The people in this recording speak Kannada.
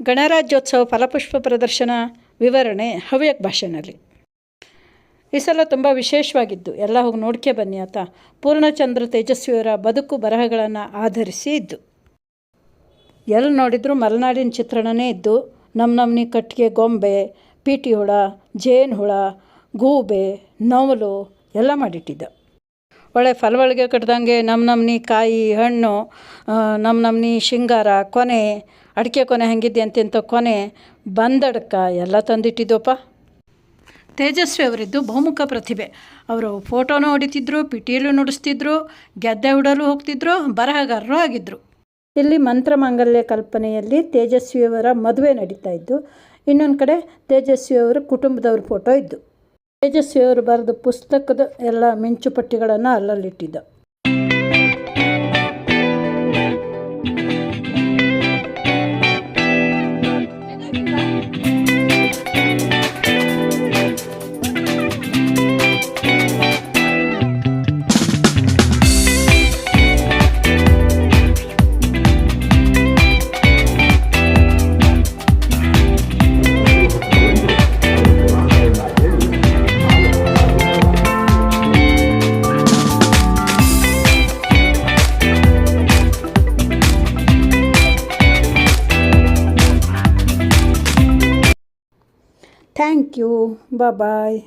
ಗಣರಾಜ್ಯೋತ್ಸವ ಫಲಪುಷ್ಪ ಪ್ರದರ್ಶನ ವಿವರಣೆ ಹವ್ಯಕ ಭಾಷೆನಲ್ಲಿ. ಈ ಸಲ ತುಂಬ ವಿಶೇಷವಾಗಿದ್ದು, ಎಲ್ಲ ಹೋಗಿ ನೋಡ್ಕೆ ಬನ್ನಿ ಆತ. ಪೂರ್ಣಚಂದ್ರ ತೇಜಸ್ವಿಯವರ ಬದುಕು ಬರಹಗಳನ್ನು ಆಧರಿಸಿ ಇದ್ದು, ಎಲ್ಲಿ ನೋಡಿದರೂ ಮಲೆನಾಡಿನ ಚಿತ್ರಣನೇ ಇದ್ದು, ನಮ್ನಿ ಕಟ್ಟಿಗೆ ಗೊಂಬೆ, ಪೀಟಿ ಹುಳ, ಜೇನು ಹುಳ, ಗೂಬೆ, ನವಲು ಎಲ್ಲ ಮಾಡಿಟ್ಟಿದ್ದ. ಒಳ್ಳೆ ಫಲವಳಿಗೆ ಕಟ್ಟಿದಂಗೆ ನಮ್ನಿ ಕಾಯಿ ಹಣ್ಣು, ನಮ್ನಿ ಶೃಂಗಾರ, ಕೊನೆ ಅಡಿಕೆ ಕೊನೆ ಹೆಂಗಿದ್ದೆ ಅಂತಿಂತ ಕೊನೆ, ಬಂದಡ್ಕ ಎಲ್ಲ ತಂದಿಟ್ಟಿದ್ದೋಪ್ಪ. ತೇಜಸ್ವಿ ಅವರಿದ್ದು ಬಹುಮುಖ ಪ್ರತಿಭೆ. ಅವರು ಫೋಟೋನೂ ಹೊಡಿತಿದ್ರು, ಪಿಟಿಯಲ್ಲೂ ನುಡಿಸ್ತಿದ್ರು, ಗೆದ್ದೆ ಉಡಲು ಹೋಗ್ತಿದ್ರು, ಬರಹಗಾರರು ಆಗಿದ್ದರು. ಇಲ್ಲಿ ಮಂತ್ರಮಾಂಗಲ್ಯ ಕಲ್ಪನೆಯಲ್ಲಿ ತೇಜಸ್ವಿಯವರ ಮದುವೆ ನಡೀತಾ ಇದ್ದು, ಇನ್ನೊಂದು ಕಡೆ ತೇಜಸ್ವಿಯವರ ಕುಟುಂಬದವ್ರ ಫೋಟೋ ಇದ್ದು. ತೇಜಸ್ವಿಯವರು ಬರೆದ ಪುಸ್ತಕದ ಎಲ್ಲ ಮಿಂಚುಪಟ್ಟಿಗಳನ್ನು ಅಲ್ಲಲ್ಲಿಟ್ಟಿದ್ದ. Thank you. Bye-bye.